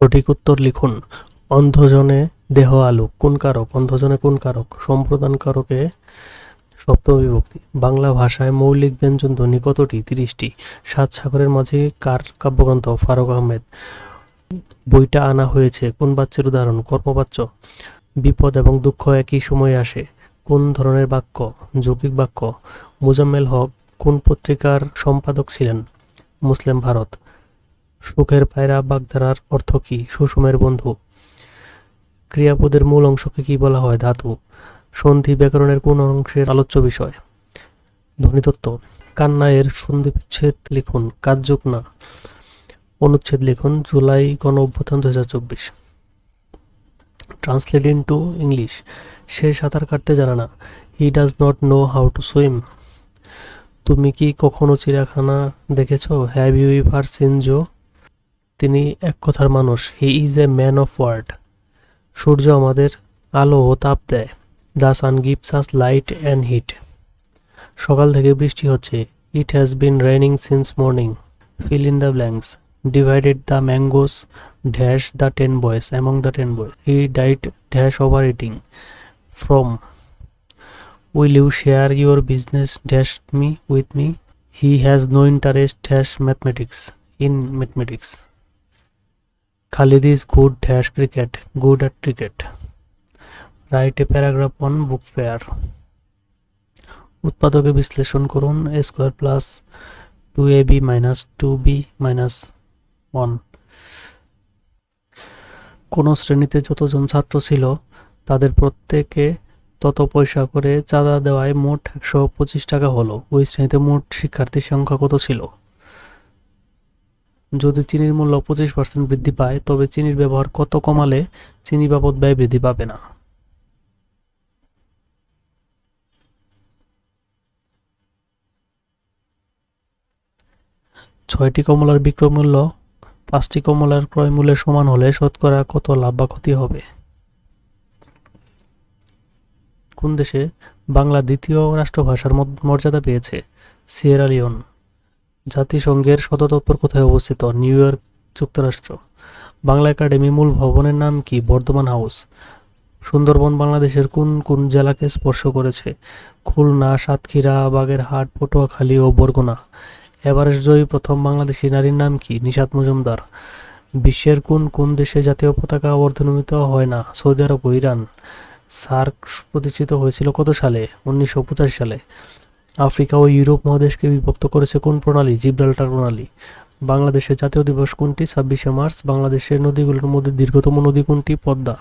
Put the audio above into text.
সঠিক উত্তর লিখুন। অন্ধজনে দেহ আলো কোন কারক? অন্ধজনে কোন কারক? সম্প্রদান কারকে সপ্তম বিভক্তি। বাংলা ভাষায় মৌলিক ব্যঞ্জন ধ্বনি কতটি? 30টি। সাত সাগরের মাঝে কার কাব্যগ্রন্থ? ফারুক আহমেদ। বইটা আনা হয়েছে কোন বাচ্যের উদাহরণ? কর্মবাচ্য। বিপদ এবং দুঃখ একই সময়ে আসে কোন ধরনের বাক্য? যৌগিক বাক্য। মোজাম্মেল হক কোন পত্রিকার সম্পাদক ছিলেন? মুসলিম ভারত। সুখের পায়রা বাগধারার অর্থ কি? সুষুমের বন্ধু। ক্রিয়াপদের মূল অংশকে কি বলা হয়? ধাতু। সন্ধি ব্যাকরণের কোন অংশের আলোচ্য বিষয়? ধ্বনিতত্ত্ব। কান্না এর সন্ধিবিচ্ছেদ লিখুন। কাজযোগ না। অনুচ্ছেদ লিখুন। জুলাই গণ অভ্যুত্থান 2024। Translate into English. সে সাঁতার কাটতে জানে না। He does not know how to swim. তুমি কি কখনো চিড়িয়াখানা দেখেছো? Have you ever seen zoo? তিনি এক কথার মানুষ। He is a man of word. সূর্য আমাদের আলো ও তাপ দেয়। The sun gives us light and heat. সকাল থেকে বৃষ্টি হচ্ছে। It has been raining since morning. Fill in the blanks. Divided the mangoes dash the 10 boys among the 10 boys. He died dash over eating. From. Will you share your business dash me with me? He has no interest dash mathematics in mathematics. Khalid is good dash cricket. Good at cricket. Write a paragraph on book fair. উৎপাদকে বিশ্লেষণ করুন। a square plus 2ab minus 2b minus 1। কোনো শ্রেণীতে যতজন ছাত্র ছিল তাদের প্রত্যেকে তত পয়সা করে চাঁদা দেওয়ায় মোট 125 টাকা হলো। ওই শ্রেণীতে মোট শিক্ষার্থীর সংখ্যা কত ছিল? যদি চিনির মূল্য 25% বৃদ্ধি পায় তবে চিনির ব্যবহার কত কমালে চিনি বাবদ ব্যয় বৃদ্ধি পাবে না? ছয়টি কমলার বিক্রয় মূল্য 5টি কমলার ক্রয় মূল্যের সমান হলে শতকরা কত লাভ বা ক্ষতি হবে? কোন দেশে বাংলা দ্বিতীয় রাষ্ট্রভাষার মর্যাদা পেয়েছে? Sierra Leone. জাতিসংঘের সদর দপ্তর কোথায় অবস্থিত? নিউ ইয়র্ক, যুক্তরাষ্ট্র। বাংলা একাডেমি মূল ভবনের নাম কি? বর্ধমান হাউস। সুন্দরবন বাংলাদেশের কোন কোন জেলাকে স্পর্শ করেছে? খুলনা, সাতক্ষীরা, বাগেরহাট, পটুয়াখালী ও বরগুনা। এভারেস্ট জয়ী প্রথম বাংলাদেশী নারীর নাম কি? নিশাত মজুমদার। বিশ্বের কোন কোন দেশে জাতীয় পতাকা অর্ধনমিত হয় না? সৌদি আরব ও ইরান। সার্ক প্রতিষ্ঠিত হয়েছিল কত সালে? 1985 সালে। আফ্রিকা ও ইউরোপ মহাদেশকে বিভক্ত করেছে কোন প্রণালী? জিব্রাল্টার প্রণালী। বাংলাদেশের জাতীয় দিবস কোনটি? 26শে মার্চ। বাংলাদেশের নদীগুলোর মধ্যে দীর্ঘতম নদী কোনটি? পদ্মা।